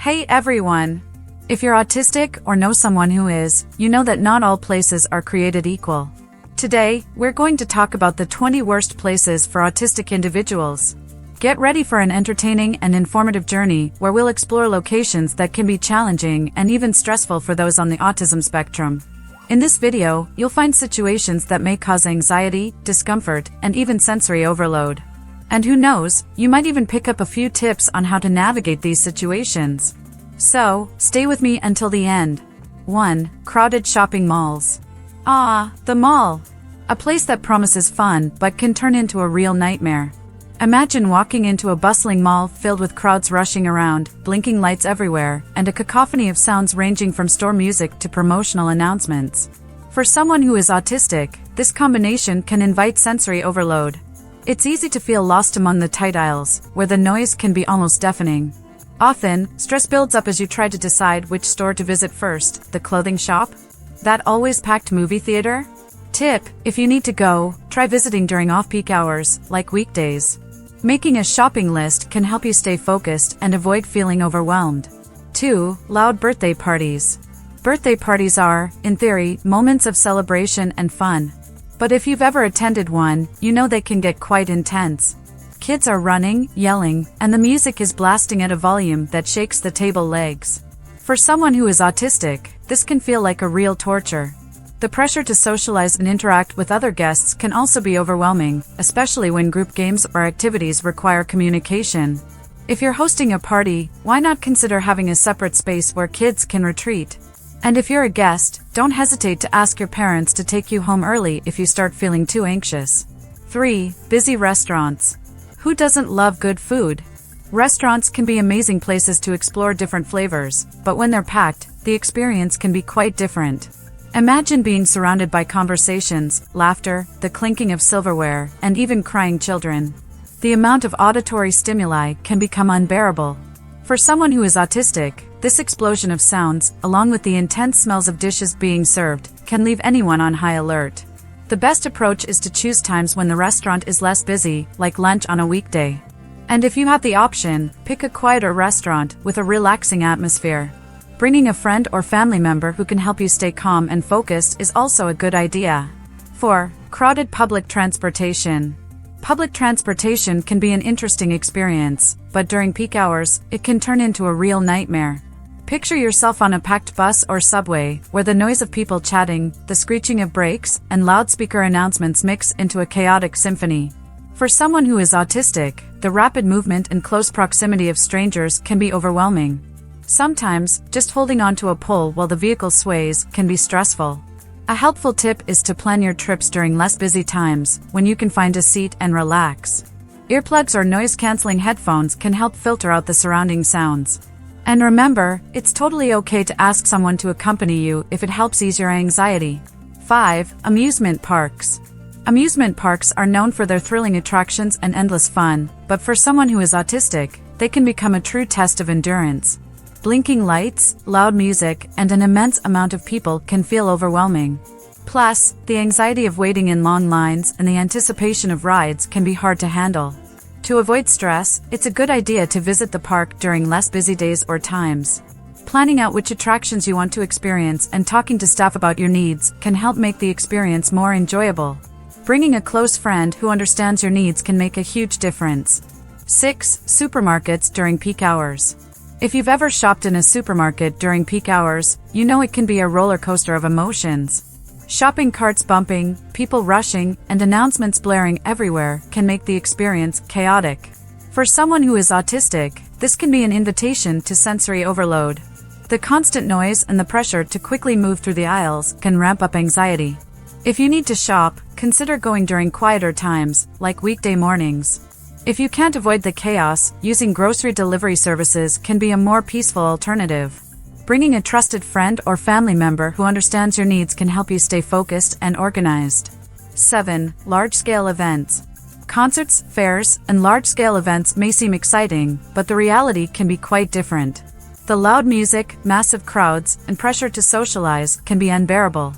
Hey everyone! If you're autistic or know someone who is, you know that not all places are created equal. Today, we're going to talk about the 20 worst places for autistic individuals. Get ready for an entertaining and informative journey where we'll explore locations that can be challenging and even stressful for those on the autism spectrum. In this video, you'll find situations that may cause anxiety, discomfort, and even sensory overload. And who knows, you might even pick up a few tips on how to navigate these situations. So, stay with me until the end. 1. Crowded shopping malls. The mall. A place that promises fun but can turn into a real nightmare. Imagine walking into a bustling mall filled with crowds rushing around, blinking lights everywhere, and a cacophony of sounds ranging from store music to promotional announcements. For someone who is autistic, this combination can invite sensory overload. It's easy to feel lost among the tight aisles, where the noise can be almost deafening. Often, stress builds up as you try to decide which store to visit first: the clothing shop? That always packed movie theater? Tip: if you need to go, try visiting during off-peak hours, like weekdays. Making a shopping list can help you stay focused and avoid feeling overwhelmed. 2. Loud birthday parties. Birthday parties are, in theory, moments of celebration and fun. But if you've ever attended one, you know they can get quite intense. Kids are running, yelling, and the music is blasting at a volume that shakes the table legs. For someone who is autistic, this can feel like a real torture. The pressure to socialize and interact with other guests can also be overwhelming, especially when group games or activities require communication. If you're hosting a party, why not consider having a separate space where kids can retreat? And if you're a guest, don't hesitate to ask your parents to take you home early if you start feeling too anxious. 3. Busy restaurants. Who doesn't love good food? Restaurants can be amazing places to explore different flavors, but when they're packed, the experience can be quite different. Imagine being surrounded by conversations, laughter, the clinking of silverware, and even crying children. The amount of auditory stimuli can become unbearable. For someone who is autistic, this explosion of sounds, along with the intense smells of dishes being served, can leave anyone on high alert. The best approach is to choose times when the restaurant is less busy, like lunch on a weekday. And if you have the option, pick a quieter restaurant with a relaxing atmosphere. Bringing a friend or family member who can help you stay calm and focused is also a good idea. 4. Crowded public transportation. Public transportation can be an interesting experience, but during peak hours, it can turn into a real nightmare. Picture yourself on a packed bus or subway, where the noise of people chatting, the screeching of brakes, and loudspeaker announcements mix into a chaotic symphony. For someone who is autistic, the rapid movement and close proximity of strangers can be overwhelming. Sometimes, just holding onto a pole while the vehicle sways can be stressful. A helpful tip is to plan your trips during less busy times, when you can find a seat and relax. Earplugs or noise-canceling headphones can help filter out the surrounding sounds. And remember, it's totally okay to ask someone to accompany you if it helps ease your anxiety. 5. Amusement parks. Amusement parks are known for their thrilling attractions and endless fun, but for someone who is autistic, they can become a true test of endurance. Blinking lights, loud music, and an immense amount of people can feel overwhelming. Plus, the anxiety of waiting in long lines and the anticipation of rides can be hard to handle. To avoid stress, it's a good idea to visit the park during less busy days or times. Planning out which attractions you want to experience and talking to staff about your needs can help make the experience more enjoyable. Bringing a close friend who understands your needs can make a huge difference. 6. Supermarkets during peak hours. If you've ever shopped in a supermarket during peak hours, you know it can be a roller coaster of emotions. Shopping carts bumping, people rushing, and announcements blaring everywhere can make the experience chaotic. For someone who is autistic, this can be an invitation to sensory overload. The constant noise and the pressure to quickly move through the aisles can ramp up anxiety. If you need to shop, consider going during quieter times, like weekday mornings. If you can't avoid the chaos, using grocery delivery services can be a more peaceful alternative. Bringing a trusted friend or family member who understands your needs can help you stay focused and organized. 7. Large-scale events. Concerts, fairs, and large-scale events may seem exciting, but the reality can be quite different. The loud music, massive crowds, and pressure to socialize can be unbearable.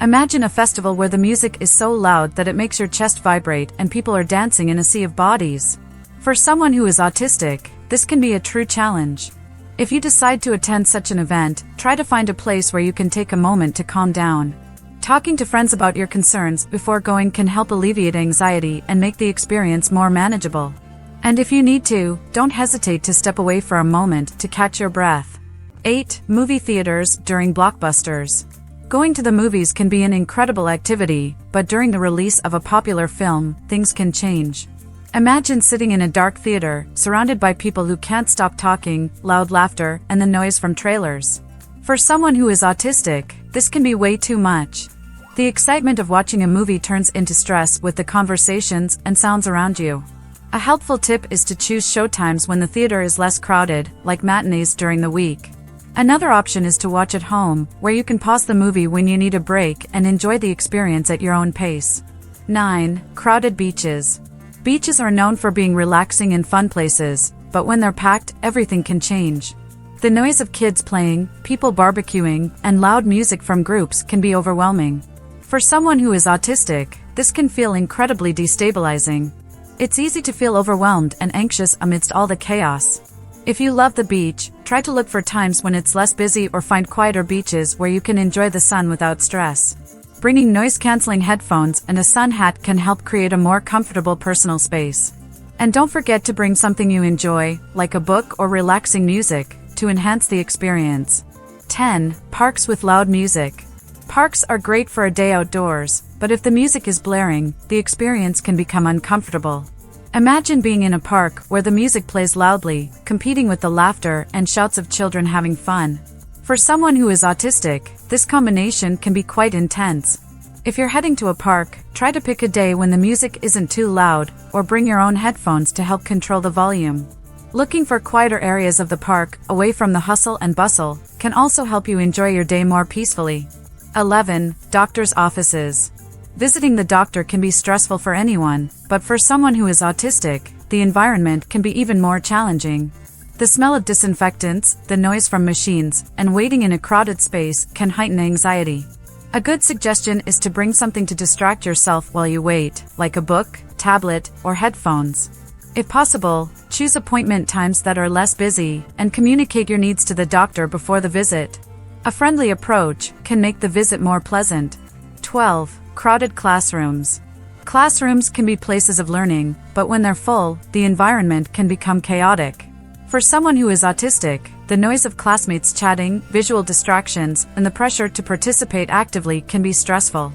Imagine a festival where the music is so loud that it makes your chest vibrate and people are dancing in a sea of bodies. For someone who is autistic, this can be a true challenge. If you decide to attend such an event, try to find a place where you can take a moment to calm down. Talking to friends about your concerns before going can help alleviate anxiety and make the experience more manageable. And if you need to, don't hesitate to step away for a moment to catch your breath. 8. Movie theaters during blockbusters. Going to the movies can be an incredible activity, but during the release of a popular film, things can change. Imagine sitting in a dark theater, surrounded by people who can't stop talking, loud laughter, and the noise from trailers. For someone who is autistic, this can be way too much. The excitement of watching a movie turns into stress with the conversations and sounds around you. A helpful tip is to choose showtimes when the theater is less crowded, like matinees during the week. Another option is to watch at home, where you can pause the movie when you need a break and enjoy the experience at your own pace. 9. Crowded beaches. Beaches are known for being relaxing and fun places, but when they're packed, everything can change. The noise of kids playing, people barbecuing, and loud music from groups can be overwhelming. For someone who is autistic, this can feel incredibly destabilizing. It's easy to feel overwhelmed and anxious amidst all the chaos. If you love the beach, try to look for times when it's less busy or find quieter beaches where you can enjoy the sun without stress. Bringing noise-canceling headphones and a sun hat can help create a more comfortable personal space. And don't forget to bring something you enjoy, like a book or relaxing music, to enhance the experience. 10. Parks with loud music. Parks are great for a day outdoors, but if the music is blaring, the experience can become uncomfortable. Imagine being in a park where the music plays loudly, competing with the laughter and shouts of children having fun. For someone who is autistic, this combination can be quite intense. If you're heading to a park, try to pick a day when the music isn't too loud, or bring your own headphones to help control the volume. Looking for quieter areas of the park, away from the hustle and bustle, can also help you enjoy your day more peacefully. 11. Doctors' offices. Visiting the doctor can be stressful for anyone, but for someone who is autistic, the environment can be even more challenging. The smell of disinfectants, the noise from machines, and waiting in a crowded space can heighten anxiety. A good suggestion is to bring something to distract yourself while you wait, like a book, tablet, or headphones. If possible, choose appointment times that are less busy, and communicate your needs to the doctor before the visit. A friendly approach can make the visit more pleasant. 12. Crowded classrooms. Classrooms can be places of learning, but when they're full, the environment can become chaotic. For someone who is autistic, the noise of classmates chatting, visual distractions, and the pressure to participate actively can be stressful.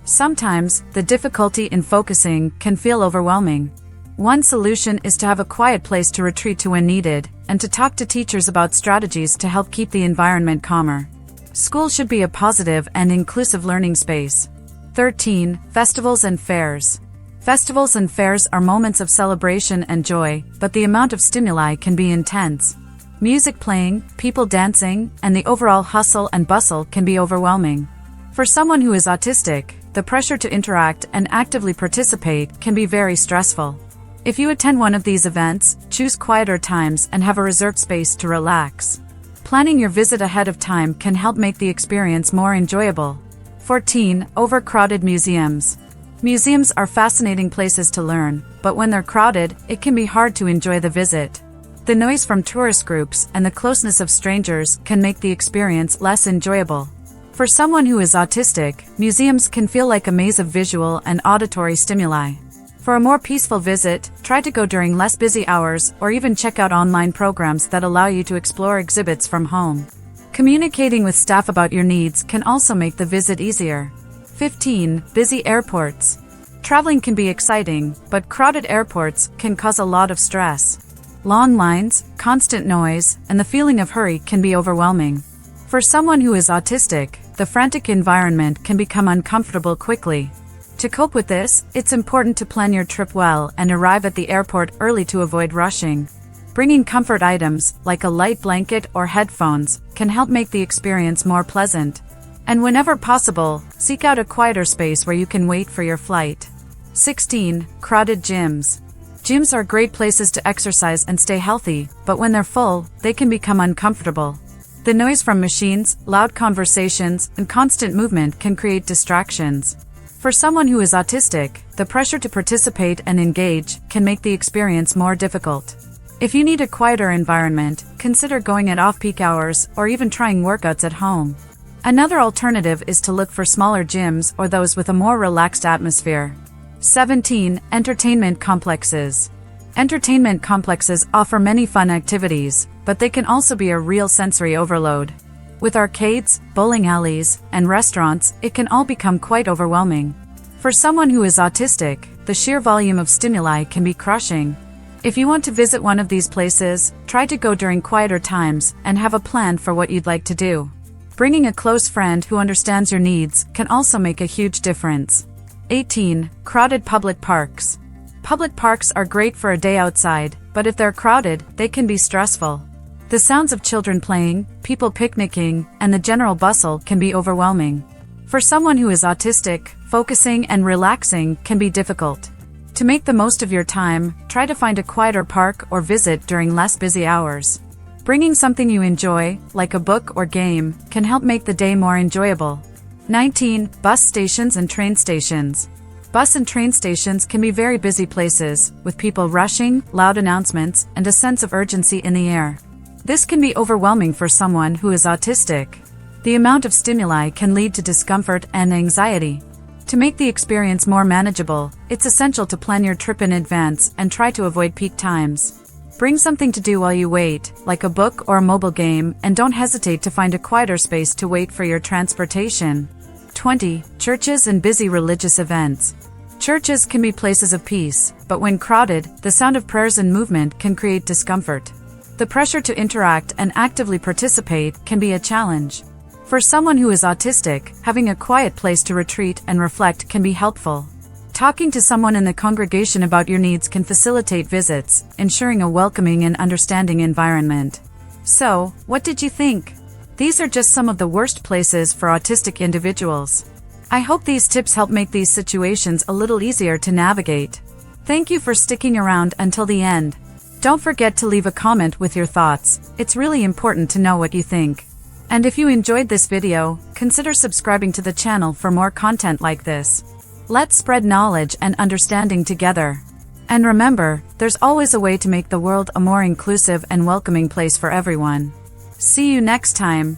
Sometimes, the difficulty in focusing can feel overwhelming. One solution is to have a quiet place to retreat to when needed, and to talk to teachers about strategies to help keep the environment calmer. School should be a positive and inclusive learning space. 13. Festivals and fairs. Festivals and fairs are moments of celebration and joy, but the amount of stimuli can be intense. Music playing, people dancing, and the overall hustle and bustle can be overwhelming. For someone who is autistic, the pressure to interact and actively participate can be very stressful. If you attend one of these events, choose quieter times and have a reserved space to relax. Planning your visit ahead of time can help make the experience more enjoyable. 14. Overcrowded museums. Museums are fascinating places to learn, but when they're crowded, it can be hard to enjoy the visit. The noise from tourist groups and the closeness of strangers can make the experience less enjoyable. For someone who is autistic, museums can feel like a maze of visual and auditory stimuli. For a more peaceful visit, try to go during less busy hours or even check out online programs that allow you to explore exhibits from home. Communicating with staff about your needs can also make the visit easier. 15. Busy airports. Traveling can be exciting, but crowded airports can cause a lot of stress. Long lines, constant noise, and the feeling of hurry can be overwhelming. For someone who is autistic, the frantic environment can become uncomfortable quickly. To cope with this, it's important to plan your trip well and arrive at the airport early to avoid rushing. Bringing comfort items, like a light blanket or headphones, can help make the experience more pleasant. And whenever possible, seek out a quieter space where you can wait for your flight. 16. Crowded gyms. Gyms are great places to exercise and stay healthy, but when they're full, they can become uncomfortable. The noise from machines, loud conversations, and constant movement can create distractions. For someone who is autistic, the pressure to participate and engage can make the experience more difficult. If you need a quieter environment, consider going at off-peak hours or even trying workouts at home. Another alternative is to look for smaller gyms or those with a more relaxed atmosphere. 17. Entertainment complexes. Entertainment complexes offer many fun activities, but they can also be a real sensory overload. With arcades, bowling alleys, and restaurants, it can all become quite overwhelming. For someone who is autistic, the sheer volume of stimuli can be crushing. If you want to visit one of these places, try to go during quieter times and have a plan for what you'd like to do. Bringing a close friend who understands your needs can also make a huge difference. 18. Crowded public parks. Public parks are great for a day outside, but if they're crowded, they can be stressful. The sounds of children playing, people picnicking, and the general bustle can be overwhelming. For someone who is autistic, focusing and relaxing can be difficult. To make the most of your time, try to find a quieter park or visit during less busy hours. Bringing something you enjoy, like a book or game, can help make the day more enjoyable. 19. Bus stations and train stations. Bus and train stations can be very busy places, with people rushing, loud announcements, and a sense of urgency in the air. This can be overwhelming for someone who is autistic. The amount of stimuli can lead to discomfort and anxiety. To make the experience more manageable, it's essential to plan your trip in advance and try to avoid peak times. Bring something to do while you wait, like a book or a mobile game, and don't hesitate to find a quieter space to wait for your transportation. 20. Churches and busy religious events. Churches can be places of peace, but when crowded, the sound of prayers and movement can create discomfort. The pressure to interact and actively participate can be a challenge. For someone who is autistic, having a quiet place to retreat and reflect can be helpful. Talking to someone in the congregation about your needs can facilitate visits, ensuring a welcoming and understanding environment. So, what did you think? These are just some of the worst places for autistic individuals. I hope these tips help make these situations a little easier to navigate. Thank you for sticking around until the end. Don't forget to leave a comment with your thoughts. It's really important to know what you think. And if you enjoyed this video, consider subscribing to the channel for more content like this. Let's spread knowledge and understanding together. And remember, there's always a way to make the world a more inclusive and welcoming place for everyone. See you next time.